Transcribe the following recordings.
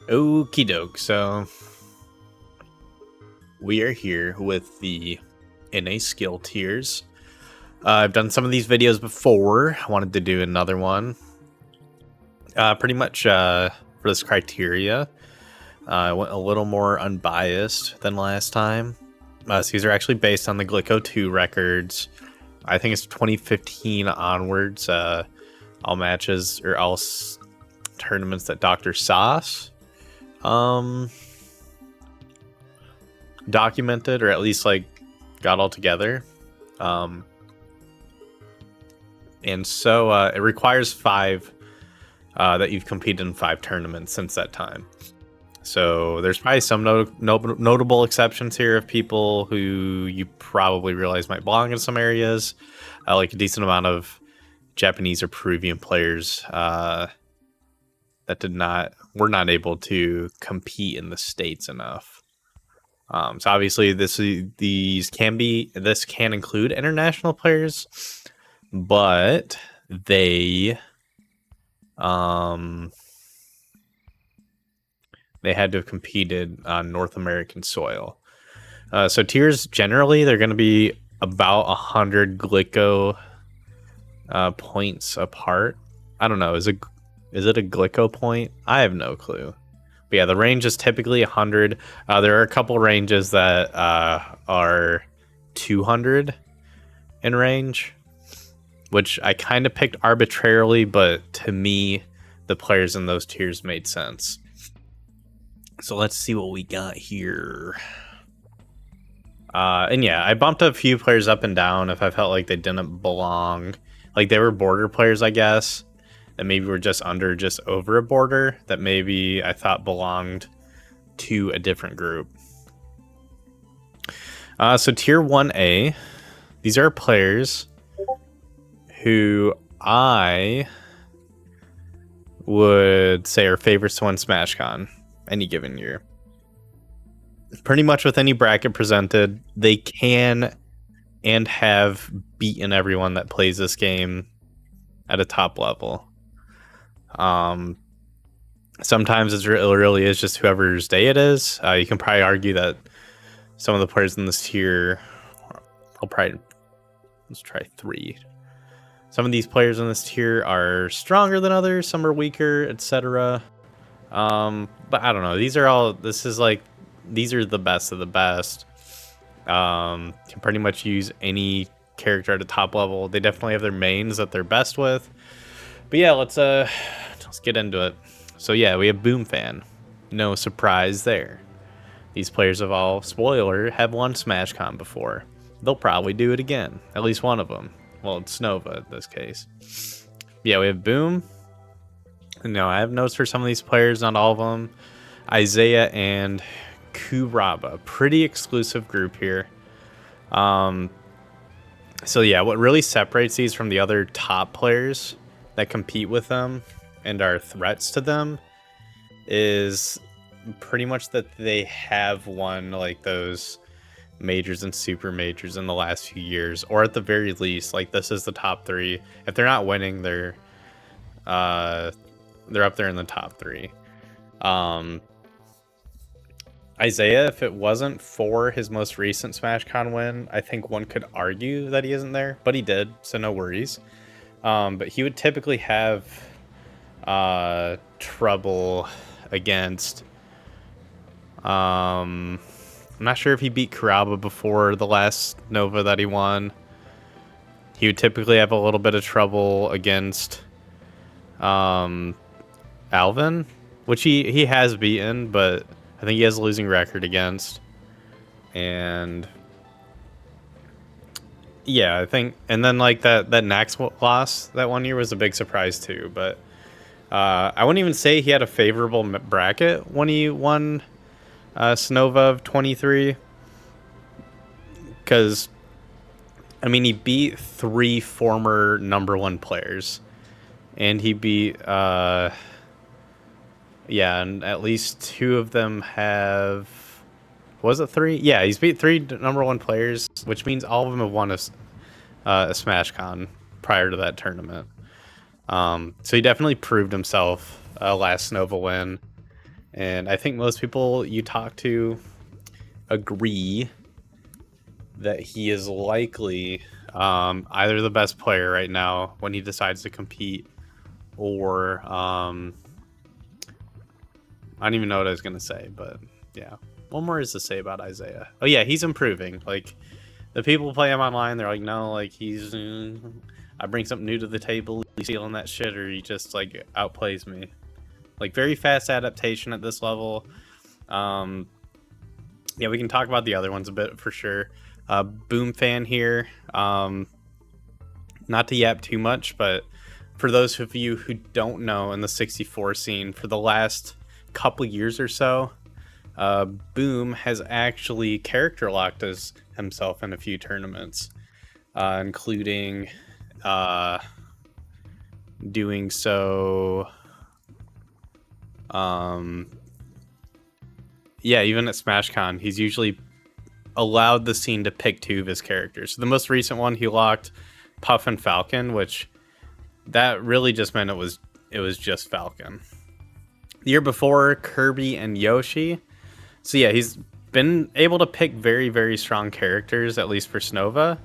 Okie doke. So we are here with the NA skill tiers. I've done some of these videos before. I wanted to do another one. Pretty much for this criteria, I went a little more unbiased than last time. So these are actually based on the Glicko 2 records. I think it's 2015 onwards. All matches or all tournaments that Dr. Sauce documented, or at least like got all together. And so it requires 5 that you've competed in 5 tournaments since that time. So there's probably some notable exceptions here of people who you probably realize might belong in some areas, like a decent amount of Japanese or Peruvian players that were not able to compete in the States enough. So obviously this can include international players, but they had to have competed on North American soil. So tiers generally they're going to be about 100 Glicko points apart. I don't know. Is it a Glicko point? I have no clue. But yeah, the range is typically 100. There are a couple ranges that are 200 in range, which I kind of picked arbitrarily, but to me, the players in those tiers made sense. So let's see what we got here. And yeah, I bumped a few players up and down if I felt like they didn't belong. Like they were border players, I guess, that maybe were just over a border that maybe I thought belonged to a different group. So tier 1A, these are players who I would say are favorites to win SmashCon any given year. Pretty much with any bracket presented, they can and have beaten everyone that plays this game at a top level. Sometimes it really is just whoever's day it is. You can probably argue that some of the players in this tier, let's try 3. Some of these players in this tier are stronger than others, some are weaker, etc. But I don't know. These are the best of the best. Can pretty much use any character at a top level. They definitely have their mains that they're best with. But yeah, let's get into it. So yeah, we have Boomfan. No surprise there. These players have all, spoiler, have won SmashCon before. They'll probably do it again. At least one of them. Well, it's Nova in this case. Yeah, we have Boom. No, I have notes for some of these players, not all of them. Isaiah and Kuraba. Pretty exclusive group here. So yeah, what really separates these from the other top players that compete with them and are threats to them is pretty much that they have won like those majors and super majors in the last few years, or at the very least, like this is the top 3. If they're not winning, they're up there in the top 3. Isaiah, if it wasn't for his most recent SmashCon win, I think one could argue that he isn't there, but he did, so no worries. But he would typically have trouble against I'm not sure if he beat Kuraba before the last Nova that he won. He would typically have a little bit of trouble against Alvin, which he has beaten, but I think he has a losing record against. And yeah, I think, and then like that next loss that one year was a big surprise too. But I wouldn't even say he had a favorable bracket when he won Snova of 23, because I mean he beat 3 former number 1 players, and he beat yeah, and at least 2 of them have, was it 3? Yeah, he's beat 3 number 1 players, which means all of them have won a SmashCon prior to that tournament. So he definitely proved himself last Nova win. And I think most people you talk to agree that he is likely either the best player right now when he decides to compete, or I don't even know what I was gonna say, but yeah. What more is to say about Isaiah? Oh yeah, he's improving. Like, the people who play him online, they're like, no, like, he's I bring something new to the table, he's stealing that shit, or he just like outplays me. Like, very fast adaptation at this level. Yeah, we can talk about the other ones a bit for sure. Boom fan here. Not to yap too much, but for those of you who don't know, in the 64 scene, for the last couple years or so, Boom has actually character locked himself in a few tournaments, including doing so. Yeah, even at SmashCon, he's usually allowed the scene to pick 2 of his characters. So the most recent one, he locked Puff and Falcon, which that really just meant it was just Falcon. The year before, Kirby and Yoshi. So yeah, he's been able to pick very, very strong characters, at least for Snova,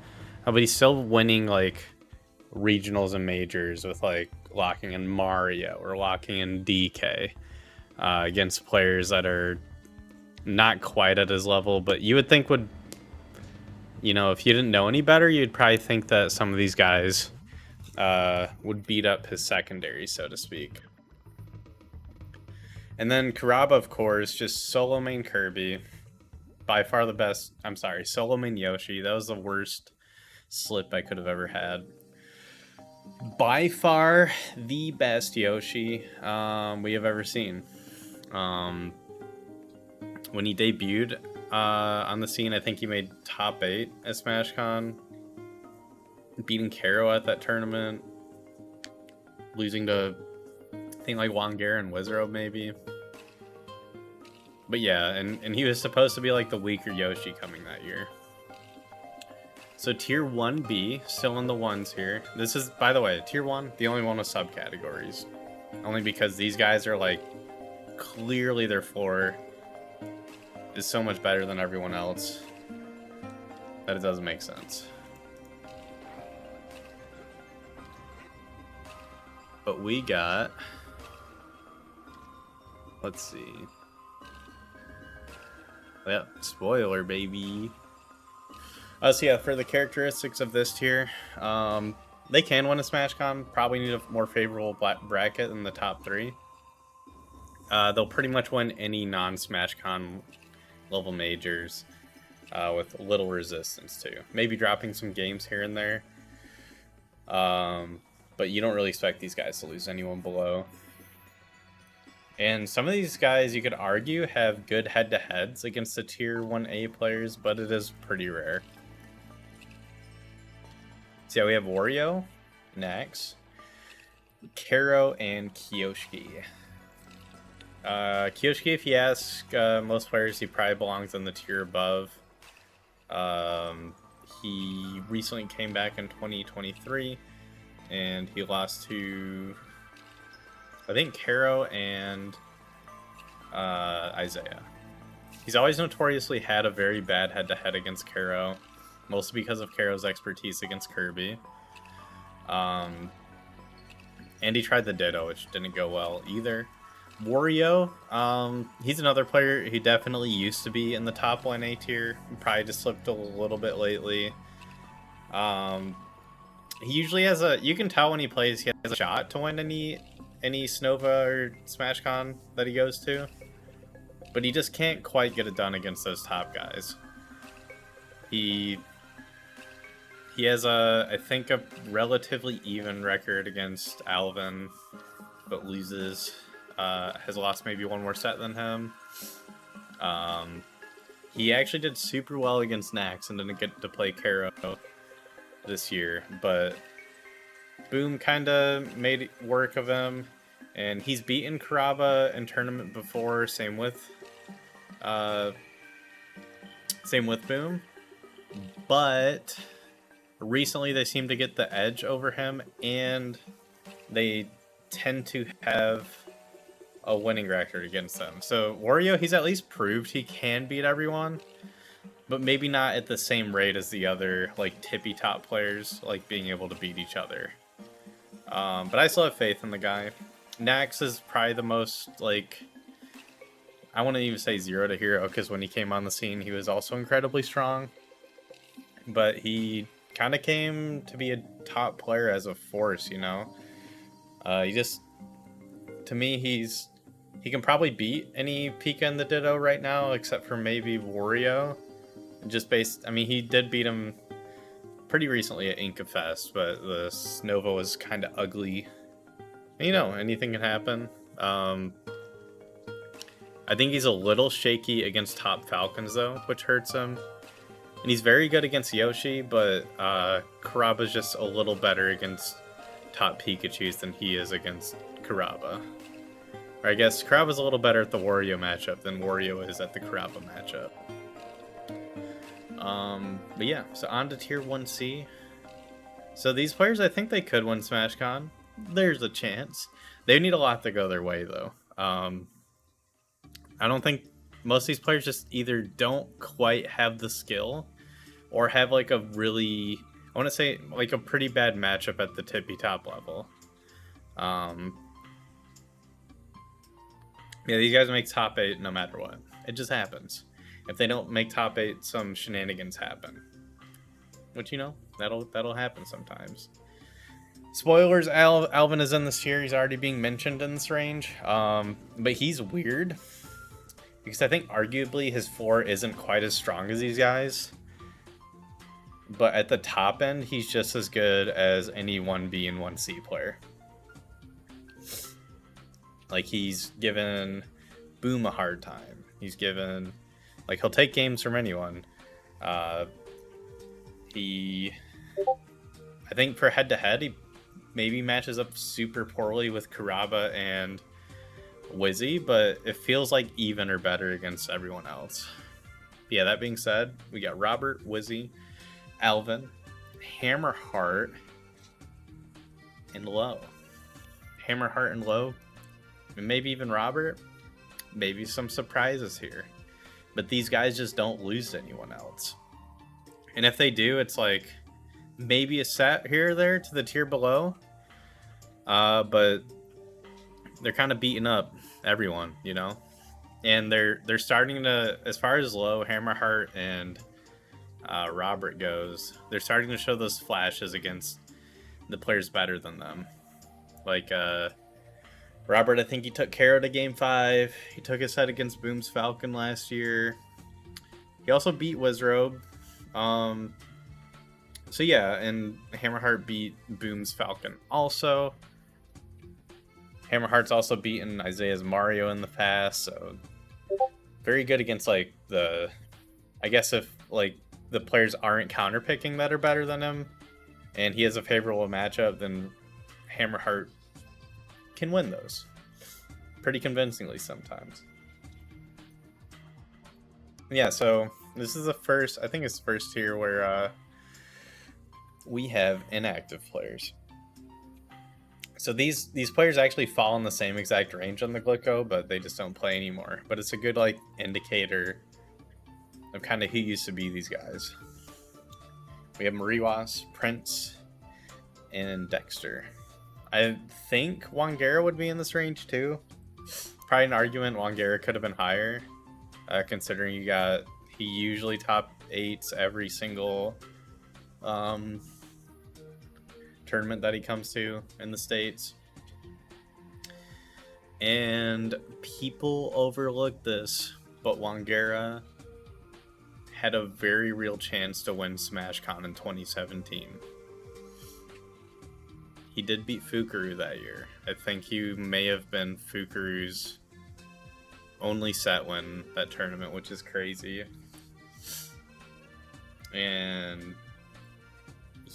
but he's still winning like regionals and majors with like locking in Mario or locking in DK against players that are not quite at his level, but you would think would, you know, if you didn't know any better, you'd probably think that some of these guys would beat up his secondary, so to speak. And then Karaba, of course, just solo main Kirby. By far the best. I'm sorry, solo main Yoshi. That was the worst slip I could have ever had. By far the best Yoshi we have ever seen. When he debuted on the scene, I think he made top 8 at SmashCon, beating Karo at that tournament, losing to, I think, like Wongare and Wizard maybe. But yeah, and he was supposed to be like the weaker Yoshi coming that year. So tier 1B, still in the ones here. This is, by the way, tier 1, the only one with subcategories. Only because these guys are like, clearly their floor is so much better than everyone else that it doesn't make sense. But we got, let's see. Yep, spoiler, baby. So yeah, for the characteristics of this tier, they can win a SmashCon. Probably need a more favorable bracket than the top 3. They'll pretty much win any non-SmashCon level majors with little resistance too. Maybe dropping some games here and there. But you don't really expect these guys to lose anyone below. And some of these guys, you could argue, have good head-to-heads against the tier 1A players, but it is pretty rare. So yeah, we have Wario, Nax, Karo, and Kiyoshi. Kiyoshi, if you ask most players, he probably belongs in the tier above. He recently came back in 2023, and he lost to, I think, Karo and Isaiah. He's always notoriously had a very bad head-to-head against Karo, mostly because of Karo's expertise against Kirby. And he tried the Ditto, which didn't go well either. Wario, he's another player who definitely used to be in the top 1A tier. Probably just slipped a little bit lately. He usually has a, you can tell when he plays, he has a shot to win any Snova or SmashCon that he goes to. But he just can't quite get it done against those top guys. He has I think a relatively even record against Alvin, but loses. Has lost maybe one more set than him. He actually did super well against Nax and didn't get to play Karo this year, but Boom kind of made work of him, and he's beaten Karaba in tournament before. Same with Boom, but recently they seem to get the edge over him, and they tend to have a winning record against them. So Wario, he's at least proved he can beat everyone, but maybe not at the same rate as the other like tippy top players, like being able to beat each other. But I still have faith in the guy. Nax is probably the most like, I wouldn't even say zero to hero, because when he came on the scene, he was also incredibly strong. But he kind of came to be a top player as a force, you know? He just, to me, he can probably beat any Pika in the Ditto right now, except for maybe Wario. Just based, I mean, he did beat him pretty recently at Inca Fest, but the Nova was kind of ugly. You know, anything can happen. I think he's a little shaky against top Falcons, though, which hurts him. And he's very good against Yoshi, but Karaba's just a little better against top Pikachus than he is against Karaba. Or I guess Karaba's a little better at the Wario matchup than Wario is at the Karaba matchup. But yeah, so on to Tier 1C. So these players, I think they could win SmashCon. There's a chance. They need a lot to go their way, though. I don't think most of these players just either don't quite have the skill or have like a really, I want to say like a pretty bad matchup at the tippy top level. Yeah, these guys make top 8 no matter what. It just happens. If they don't make top 8, some shenanigans happen. Which, you know, that'll happen sometimes. Spoilers, Alvin is in this tier. He's already being mentioned in this range. But he's weird, because I think arguably his floor isn't quite as strong as these guys. But at the top end, he's just as good as any 1B and 1C player. Like, he's given Boom a hard time. He's given, like, he'll take games from anyone. I think for head-to-head, he maybe matches up super poorly with Karaba and Wizzy, but it feels like even or better against everyone else. Yeah, that being said, we got Robert, Wizzy, Alvin, Hammerheart, and Low. Hammerheart and Low, and maybe even Robert. Maybe some surprises here. But these guys just don't lose to anyone else. And if they do, it's like maybe a set here or there to the tier below. But they're kind of beating up everyone, you know? And they're starting to, as far as Low, Hammerheart, and Robert goes, they're starting to show those flashes against the players better than them. Like, Robert, I think he took Karo to Game 5. He took his set against Boom's Falcon last year. He also beat Wizrobe. So yeah, and Hammerheart beat Boom's Falcon also. Hammerheart's also beaten Isaiah's Mario in the past, so very good against like the, I guess if like the players aren't counterpicking that are better than him, and he has a favorable matchup, then Hammerheart can win those pretty convincingly sometimes. Yeah, so this is the first, I think it's the first tier where we have inactive players. So these players actually fall in the same exact range on the Glicko, but they just don't play anymore. But it's a good like indicator of kind of who used to be these guys. We have Mariwas, Prince, and Dexter. I think Wangera would be in this range too. Probably an argument Wangera could have been higher, considering he usually top 8s every single tournament that he comes to in the States. And people overlook this, but Wangera had a very real chance to win SmashCon in 2017. He did beat Fukaru that year. I think he may have been Fukaru's only set win that tournament, which is crazy. And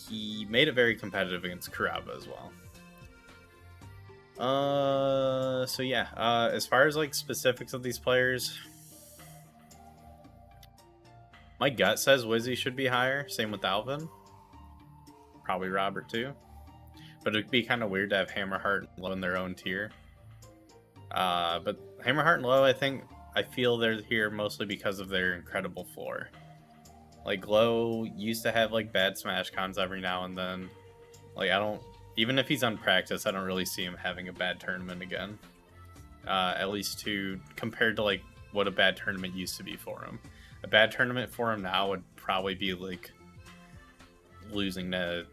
he made it very competitive against Karaba as well. So yeah, as far as like specifics of these players, my gut says Wizzy should be higher. Same with Alvin. Probably Robert too. But it'd be kind of weird to have Hammerheart and Low in their own tier. But Hammerheart and Low, I feel they're here mostly because of their incredible floor. Like, Low used to have, like, bad Smash cons every now and then. Like, even if he's unpracticed, I don't really see him having a bad tournament again. At least compared to, like, what a bad tournament used to be for him. A bad tournament for him now would probably be, like, losing to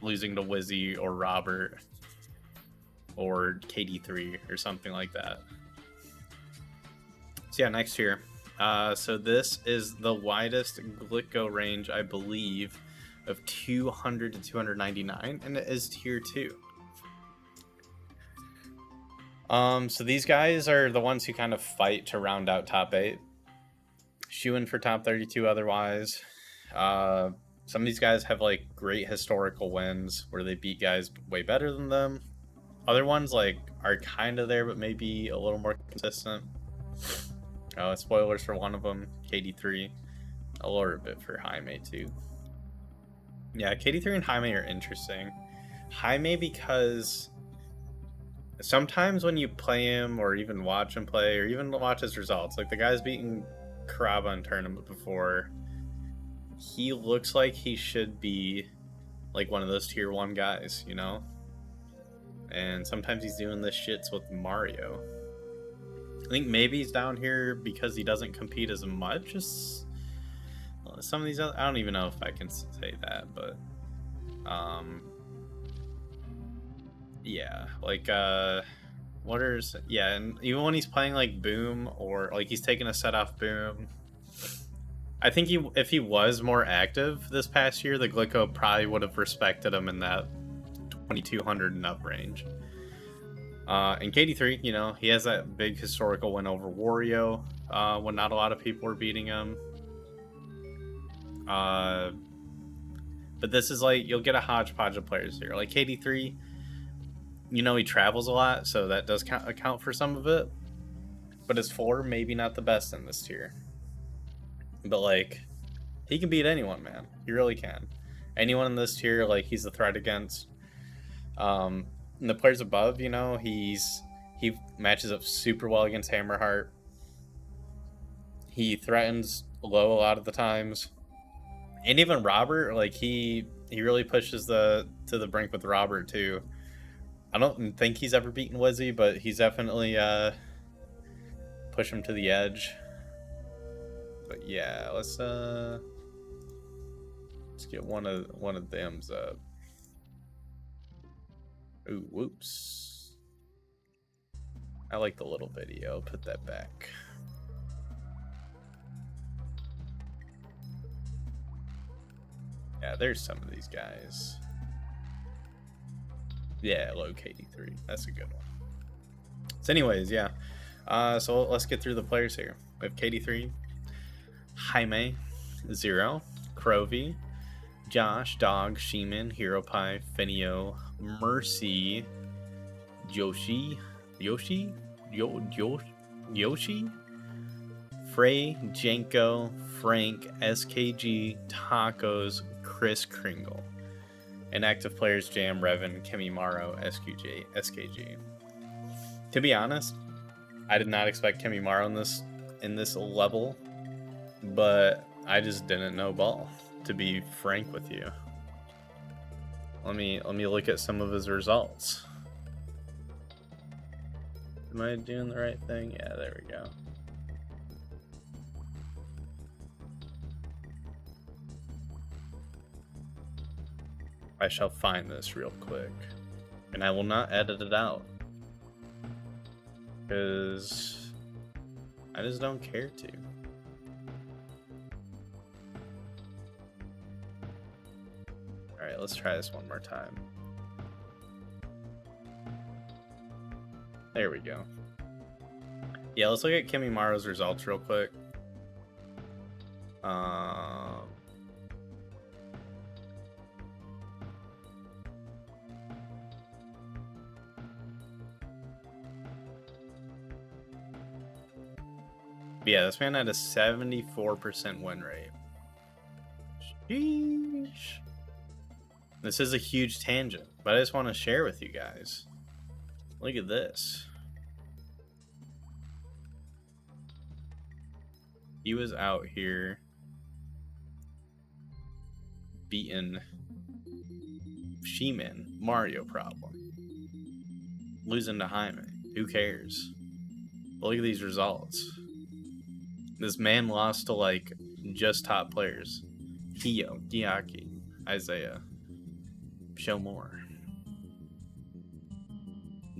Wizzy or Robert or KD3 or something like that. So yeah, next tier. So this is the widest Glicko range, I believe, of 200 to 299, and it is tier 2. So these guys are the ones who kind of fight to round out top 8. Shooing for top 32 otherwise. Some of these guys have like great historical wins where they beat guys way better than them. Other ones like are kind of there, but maybe a little more consistent. Spoilers for one of them, KD3. A little bit for Jaime too. Yeah, KD3 and Jaime are interesting. Jaime because sometimes when you play him or even watch him play or even watch his results, like the guy's beaten Karaba in tournament before, he looks like he should be like one of those tier 1 guys, you know? And sometimes he's doing this shits with Mario. I think maybe he's down here because he doesn't compete as much as some of these other, I don't even know if I can say that, but yeah, like and even when he's playing like Boom or like he's taking a set off Boom, I think if he was more active this past year, the Glicko probably would have respected him in that 2200 and up range. And KD3, you know, he has that big historical win over Wario when not a lot of people were beating him. But this is like, you'll get a hodgepodge of players here. Like KD3, you know, he travels a lot, so that does account for some of it. But his floor, maybe not the best in this tier. But like, he can beat anyone, man. He really can. Anyone in this tier, like, he's a threat against. And the players above, you know, he matches up super well against Hammerheart. He threatens Low a lot of the times. And even Robert, like, he really pushes to the brink with Robert too. I don't think he's ever beaten Wizzy, but he's definitely push him to the edge. But yeah, let's get one of them's up. Ooh, whoops. I like the little video. Put that back. Yeah, there's some of these guys. Yeah, low KD3. That's a good one. So anyways, yeah. So let's get through the players here. We have KD3, Jaime, Zero, Crovy, Josh, Dog, Sheeman, Hero Pie, Finio, Mercy, Yoshi, Frey, Janko, Frank, SKG, Tacos, Chris Kringle. And active players Jam, Revan, Kimimaru, SKG. To be honest, I did not expect Kimimaru in this level, but I just didn't know ball, to be frank with you. Let me look at some of his results. Am I doing the right thing? Yeah, there we go. I shall find this real quick, and I will not edit it out because I just don't care to. Alright, let's try this one more time. There we go. Yeah, let's look at Kimimaru's results real quick. Yeah, this man had a 74% win rate. Sheesh. This is a huge tangent, but I just want to share with you guys. Look at this. He was out here beating She-Man, Mario problem. Losing to Jaime. Who cares? But look at these results. This man lost to like just top players. Hio, Gyaki, Isaiah. Show more.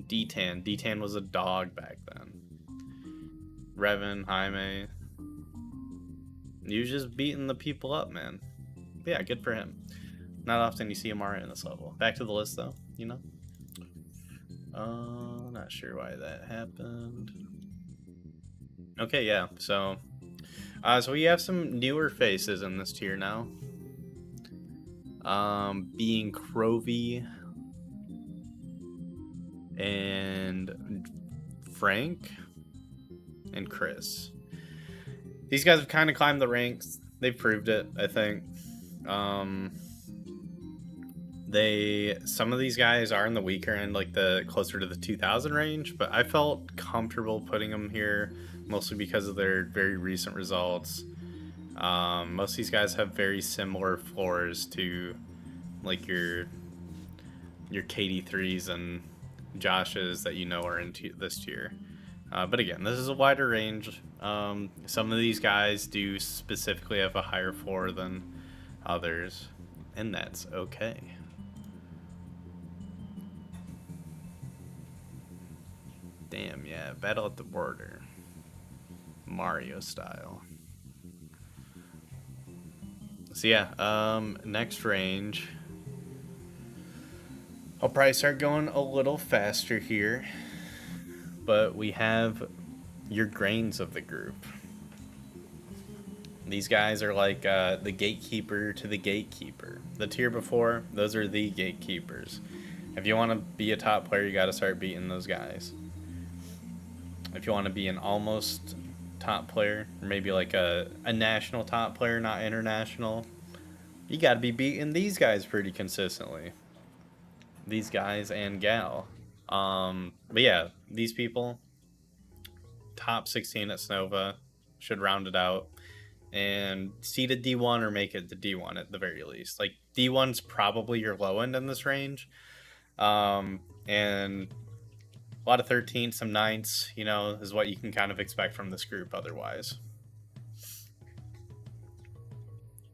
D-Tan. D-Tan was a dog back then. Revan, Jaime. He was just beating the people up, man. But yeah, good for him. Not often you see a Mario in this level. Back to the list, though, you know? Not sure why that happened. Okay, yeah, so we have some newer faces in this tier now. Being Crovy and Frank and Chris. These guys have kind of climbed the ranks. They've proved it, I think. Some of these guys are in the weaker end, like the closer to the 2000 range, but I felt comfortable putting them here mostly because of their very recent results. Most of these guys have very similar floors to like your KD3s and Joshes that you know are in this tier. But again, this is a wider range. Some of these guys do specifically have a higher floor than others, and that's okay. Damn, yeah, battle at the border. Mario style. So yeah, next range. I'll probably start going a little faster here. But we have your grains of the group. These guys are like the gatekeeper to the gatekeeper. The tier before, those are the gatekeepers. If you want to be a top player, you got to start beating those guys. If you want to be an almost top player, or maybe like a national top player, not international, you got to be beating these guys pretty consistently. These guys and gal. But yeah, these people, top 16 at Snova, should round it out and seed a D1 or make it to D1 at the very least. Like D1's probably your low end in this range. And a lot of 13s, some 9s, you know, is what you can kind of expect from this group otherwise.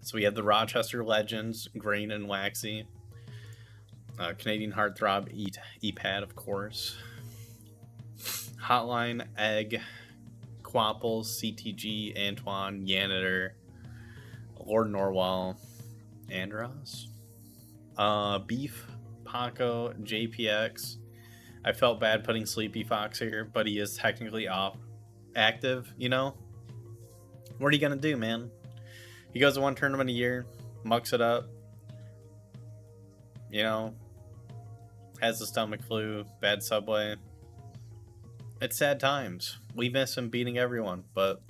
So we have the Rochester Legends, Green and Waxy. Canadian Heartthrob, EPAD, of course. Hotline, Egg, Quapples, CTG, Antoine, Yanator, Lord Norwal, Andros. Beef, Paco, JPX. I felt bad putting Sleepy Fox here, but he is technically active, you know? What are you going to do, man? He goes to one tournament a year, mucks it up, you know, has the stomach flu, bad subway. It's sad times. We miss him beating everyone, but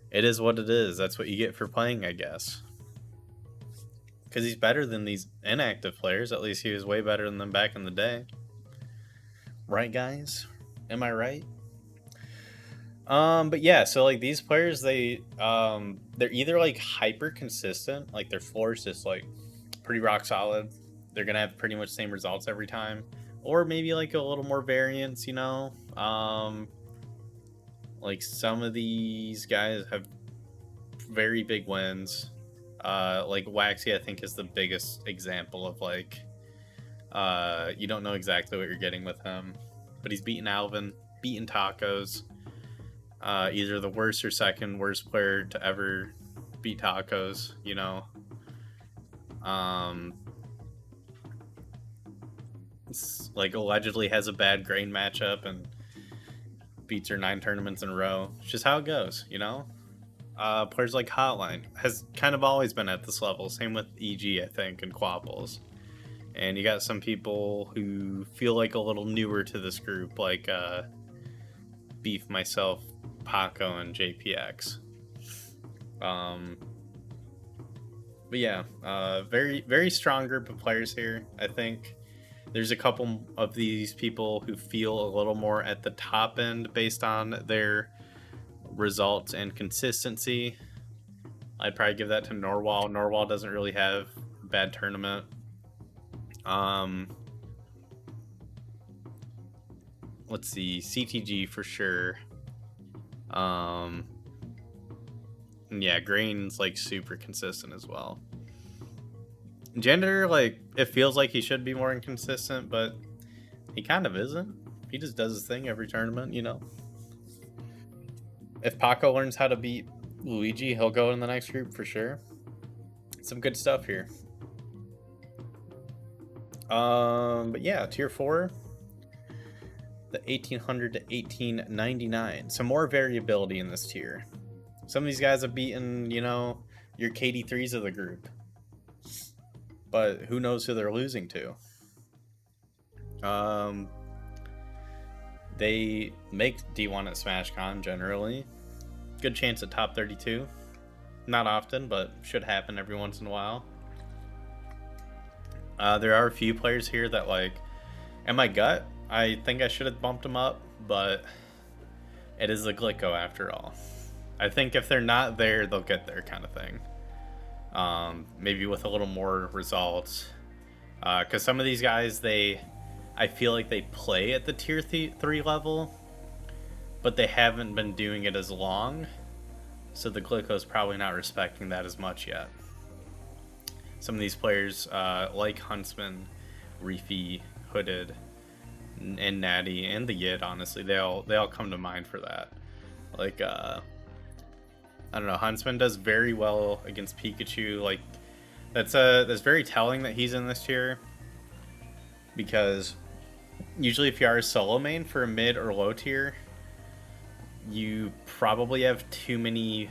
it is what it is. That's what you get for playing, I guess. Because he's better than these inactive players. At least he was way better than them back in the day. Right, guys? Am I right? But yeah, so like these players, they're either like hyper consistent, like their floor is just like pretty rock solid. They're gonna have pretty much the same results every time, or maybe like a little more variance, you know. Like some of these guys have very big wins. Like Waxy, I think, is the biggest example of like you don't know exactly what you're getting with him, but he's beaten Alvin, beaten Tacos. Either the worst or second worst player to ever beat Tacos, you know. Like allegedly has a bad grain matchup and beats her 9 tournaments in a row. It's just how it goes, you know. Players like Hotline has kind of always been at this level. Same with EG, I think, and Quapples. And you got some people who feel like a little newer to this group, like Beef, myself, Paco, and JPX. But yeah, very, very strong group of players here. I think There's a couple of these people who feel a little more at the top end based on their results and consistency. I'd probably give that to Norwal. Norwal doesn't really have a bad tournament. Let's see, CTG for sure. Yeah, Grain's like super consistent as well. Gender, like, it feels like he should be more inconsistent, but he kind of isn't. He just does his thing every tournament, you know. If Paco learns how to beat Luigi, he'll go in the next group for sure. Some good stuff here. But yeah, tier 4, the 1800 to 1899. Some more variability in this tier. Some of these guys have beaten, you know, your KD3s of the group, but who knows who they're losing to. They make D1 at SmashCon generally. Good chance at top 32. Not often, but should happen every once in a while. There are a few players here that, like, in my gut, I think I should have bumped them up, but it is the Glicko after all. I think if they're not there, they'll get there kind of thing. Maybe with a little more results. Because some of these guys, I feel like they play at the tier 3 level, but they haven't been doing it as long. So the Glicko's probably not respecting that as much yet. Some of these players, like Huntsman, Reefy, Hooded, and Natty, and the Yid, honestly, they all come to mind for that. Like, I don't know, Huntsman does very well against Pikachu. Like, that's very telling that he's in this tier, because usually if you are a solo main for a mid or low tier, you probably have too many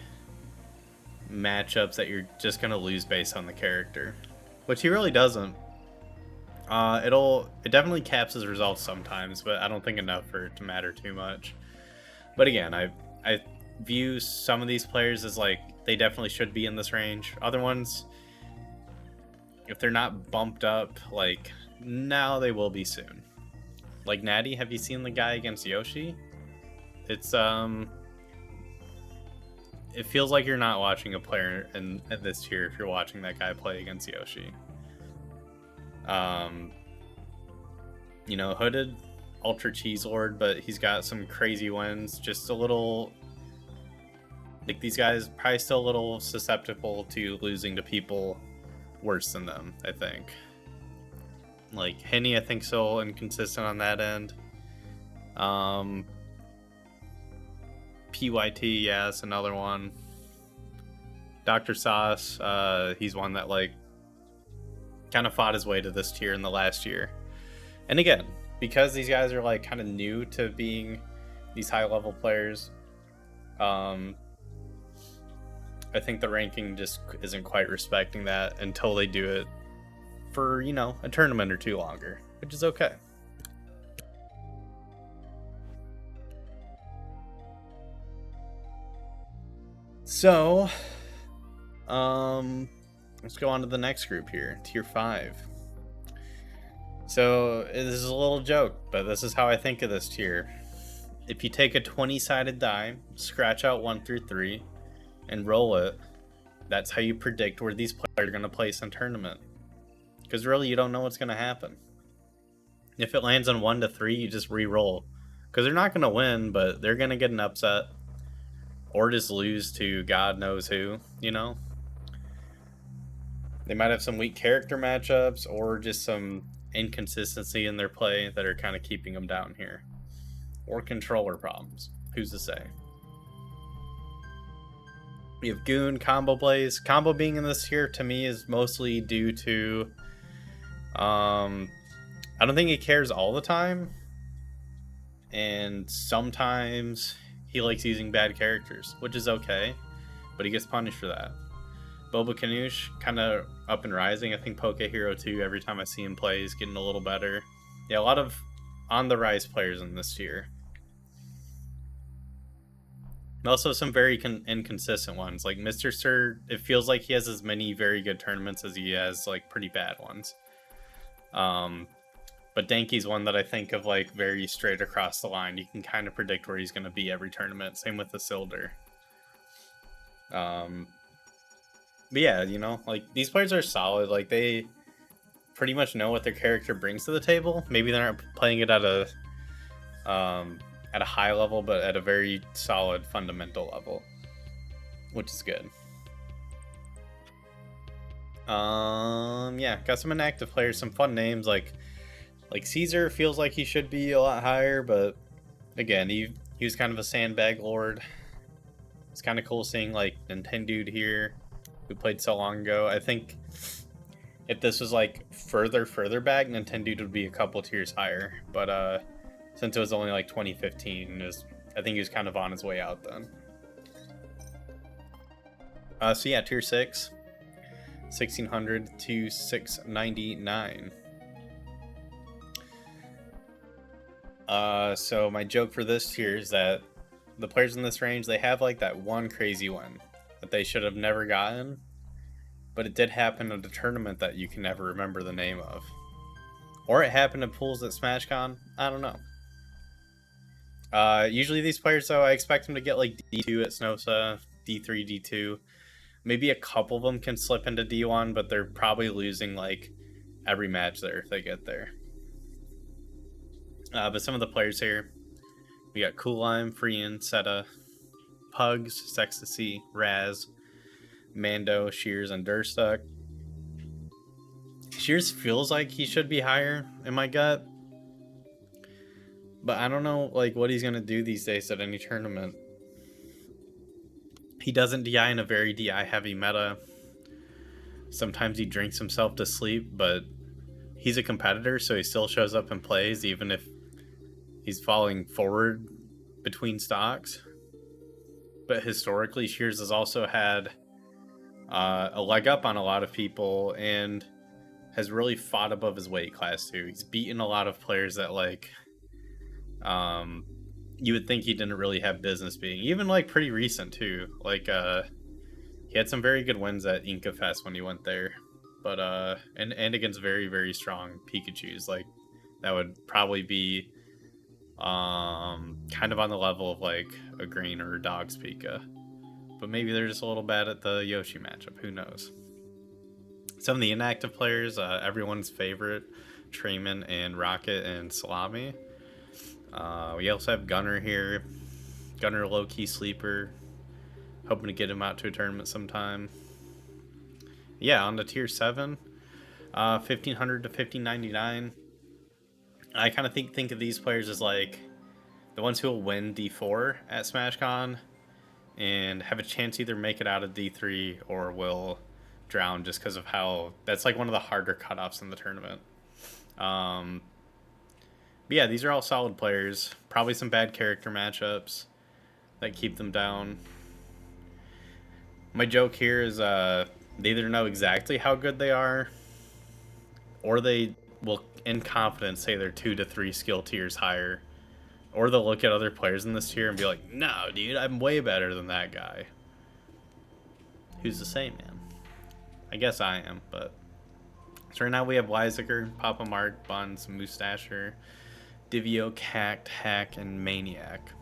matchups that you're just gonna lose based on the character, which he really doesn't. It definitely caps his results sometimes, but I don't think enough for it to matter too much. But again, I view some of these players as, like, they definitely should be in this range. Other ones, if they're not bumped up, like, now they will be soon. Like Natty, have you seen the guy against Yoshi? It's it feels like you're not watching a player at this tier if you're watching that guy play against Yoshi. You know, Hooded, Ultra Cheese Lord, but he's got some crazy wins. Just a little, like, these guys probably still a little susceptible to losing to people worse than them, I think. Like Henny, I think, so inconsistent on that end. PYT, yeah, that's another one. Dr. Sauce, he's one that, like, kind of fought his way to this tier in the last year. And again, because these guys are, like, kind of new to being these high level players, I think the ranking just isn't quite respecting that until they do it for, you know, a tournament or two longer, which is okay. So, let's go on to the next group here, tier 5. So, this is a little joke, but this is how I think of this tier. If you take a 20-sided die, scratch out 1 through 3, and roll it, that's how you predict where these players are going to place in tournament. Because really, you don't know what's going to happen. If it lands on 1 to 3, you just re-roll. Because they're not going to win, but they're going to get an upset. Or just lose to God knows who, you know? They might have some weak character matchups, or just some inconsistency in their play that are kind of keeping them down here. Or controller problems. Who's to say? We have Goon, combo plays. Combo being in this tier, to me, is mostly due to... I don't think he cares all the time. And sometimes he likes using bad characters, which is okay. But he gets punished for that. Boba Kanoosh, kind of up and rising. I think Poke Hero 2, every time I see him play, is getting a little better. Yeah, a lot of on-the-rise players in this tier. And also some very inconsistent ones. Like Mr. Sir, it feels like he has as many very good tournaments as he has, like, pretty bad ones. But Danky's one that I think of like very straight across the line. You can kind of predict where he's going to be every tournament. Same with the Isildur. But yeah, you know, like these players are solid. Like they pretty much know what their character brings to the table. Maybe they're not playing it at a high level, but at a very solid fundamental level, which is good. Yeah, got some inactive players, some fun names like Caesar feels like he should be a lot higher, but again, he was kind of a sandbag lord. It's kind of cool seeing like Nintendo here, who played so long ago. I think if this was like further back, Nintendo would be a couple tiers higher. But since it was only like 2015, I think he was kind of on his way out then. So yeah, tier 6, 1600 to 699. So my joke for this tier is that the players in this range, they have like that one crazy one that they should have never gotten, but it did happen at a tournament that you can never remember the name of. Or it happened in pools at SmashCon. I don't know. Usually these players, though, I expect them to get like D2 at Snosa, D3, D2. Maybe a couple of them can slip into D1, but they're probably losing like every match there if they get there. But some of the players here, we got Cool Lime, Freean, Seta, Pugs, Sextasy, Raz, Mando, Shears, and Durstuck. Shears feels like he should be higher in my gut, but I don't know like what he's gonna do these days at any tournament. He doesn't DI in a very DI heavy meta. Sometimes he drinks himself to sleep, but he's a competitor, so he still shows up and plays even if he's falling forward between stocks. But historically, Shears has also had a leg up on a lot of people and has really fought above his weight class too. He's beaten a lot of players that like you would think he didn't really have business being. Even like pretty recent too. Like he had some very good wins at Inca Fest when he went there. But and against very, very strong Pikachus. Like that would probably be kind of on the level of like a Green or a Dog's Pika. But maybe they're just a little bad at the Yoshi matchup. Who knows? Some of the inactive players, everyone's favorite, Trayman and Rocket and Salami. We also have Gunner here. Gunner low-key sleeper. Hoping to get him out to a tournament sometime. Yeah, on to tier 7. 1500 to 1599. I kind of think of these players as like the ones who will win D4 at SmashCon and have a chance to either make it out of D3 or will drown just because of how that's like one of the harder cutoffs in the tournament. But yeah, these are all solid players. Probably some bad character matchups that keep them down. My joke here is they either know exactly how good they are or they will in confidence say they're 2 to 3 skill tiers higher, or they'll look at other players in this tier and be like, no dude, I'm way better than that guy. Who's the same, man? I guess I am, but so right now we have Weiziger, Papa Mark, Buns, Mustacher, Divio, Cact, Hack, and Maniac.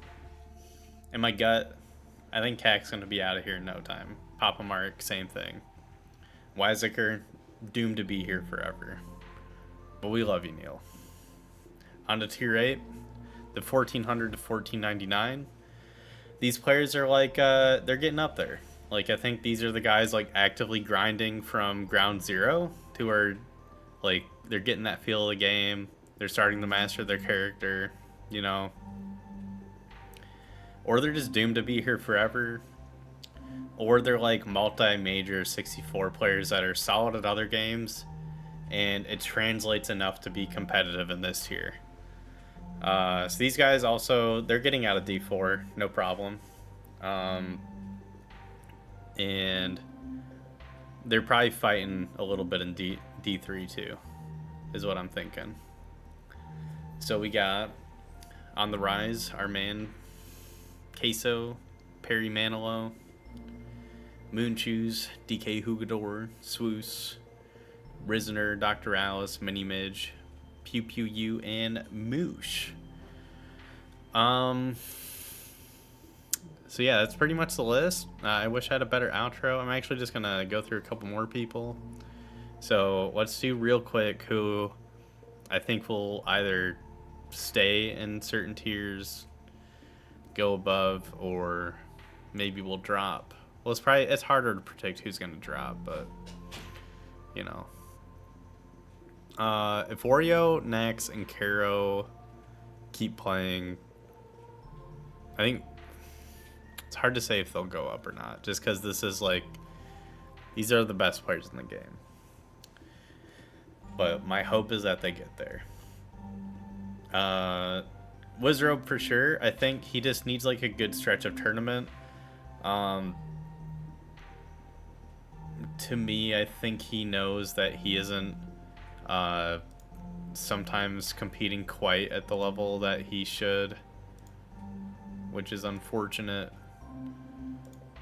In my gut, I think Cact's going to be out of here in no time. Papa Mark, same thing. Weiziger, doomed to be here forever. But we love you, Neil. On to tier 8, the 1400 to 1499. These players are like, they're getting up there. Like, I think these are the guys like actively grinding from ground zero to where like they're getting that feel of the game. They're starting to master their character, you know. Or they're just doomed to be here forever. Or they're like multi-major 64 players that are solid at other games and it translates enough to be competitive in this tier. So these guys also, they're getting out of D4, no problem. And they're probably fighting a little bit in D3 too, is what I'm thinking. So we got on the rise our man Queso, Perry Manilow, Moonchoose, DK Hugador, Swoos, Risner, Dr. Alice, Mini Midge, Pew Pew You, and Moosh. Um, so yeah, that's pretty much the list. I wish I had a better outro. I'm actually just gonna go through a couple more people. So let's do real quick who I think will either stay in certain tiers, go above, or maybe will drop. Well, it's harder to predict who's gonna drop, but you know. If Wario, Nax, and Karo keep playing, I think it's hard to say if they'll go up or not, just because this is like, these are the best players in the game. But my hope is that they get there. Wizrobe for sure. I think he just needs like a good stretch of tournament. To me, I think he knows that he isn't sometimes competing quite at the level that he should, which is unfortunate.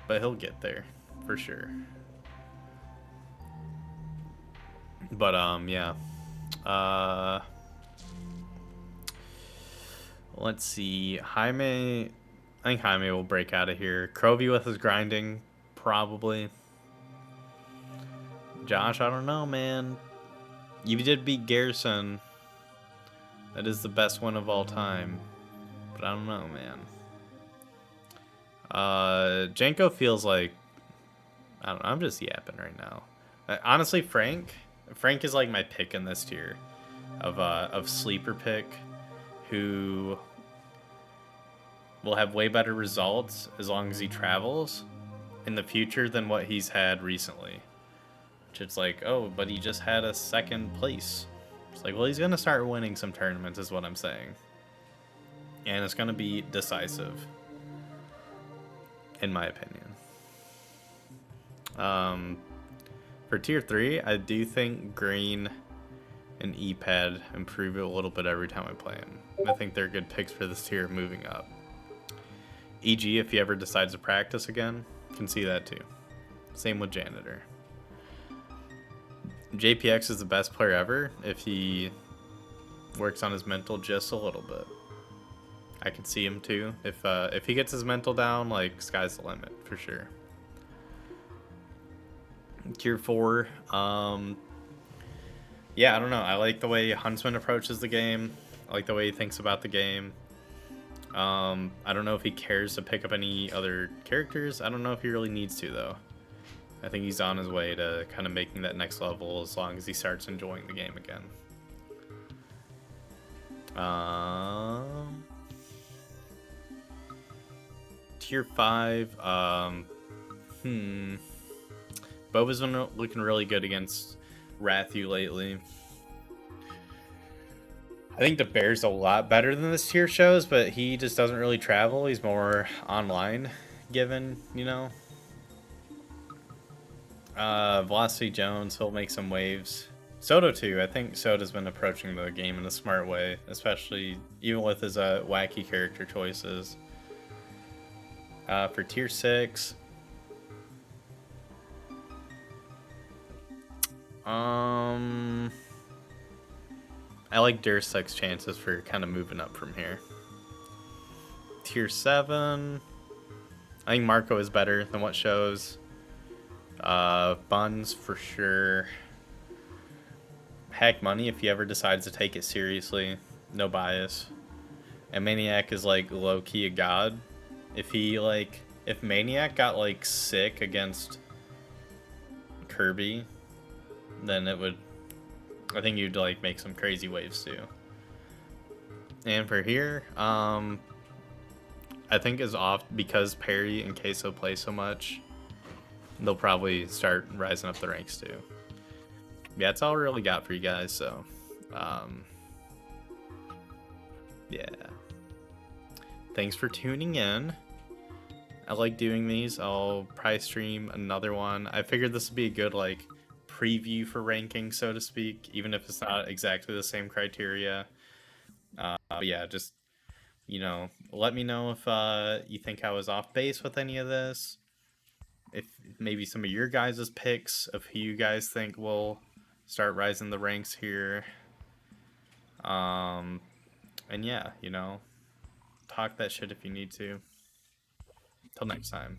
But he'll get there for sure. But yeah. Let's see. Jaime, I think Jaime will break out of here. Crovy with his grinding, probably. Josh, I don't know, man. You did beat Garrison. That is the best one of all time. But I don't know, man. Janko feels like, I don't know, I'm just yapping right now. Honestly, Frank is like my pick in this tier of sleeper pick, who will have way better results as long as he travels in the future than what he's had recently. Which it's like, oh, but he just had a second place. It's like, well, he's gonna start winning some tournaments, is what I'm saying, and it's gonna be decisive, in my opinion. For tier 3, I do think Green and E-Pad improve it a little bit every time I play him. I think they're good picks for this tier moving up. EG, if he ever decides to practice again, can see that too. Same with Janitor. JPX is the best player ever if he works on his mental just a little bit. I can see him too. If he gets his mental down, like, sky's the limit for sure. Tier 4, yeah, I don't know. I like the way Huntsman approaches the game. I like the way he thinks about the game. I don't know if he cares to pick up any other characters. I don't know if he really needs to, though. I think he's on his way to kind of making that next level as long as he starts enjoying the game again. Tier 5, Boba's been looking really good against Rathu lately. I think the Bear's a lot better than this tier shows, but he just doesn't really travel. He's more online, given, you know. Velocity Jones, he'll make some waves. Soto too. I think Soto's been approaching the game in a smart way, especially even with his wacky character choices. For tier 6, I like Dursek's chances for kind of moving up from here. Tier 7, I think Marco is better than what shows. Buns for sure. Hack Money if he ever decides to take it seriously, no bias. And Maniac is like low-key a god. If Maniac got like sick against Kirby, then it would, I think you'd like make some crazy waves too. And for here, I think is off because Perry and Queso play so much. They'll probably start rising up the ranks too. Yeah, that's all I really got for you guys. So, yeah. Thanks for tuning in. I like doing these. I'll probably stream another one. I figured this would be a good like preview for ranking, so to speak, even if it's not exactly the same criteria. But yeah, just, you know, let me know if you think I was off base with any of this. If maybe some of your guys' picks of who you guys think will start rising the ranks here. Um, and yeah, talk that shit if you need to. Till next time.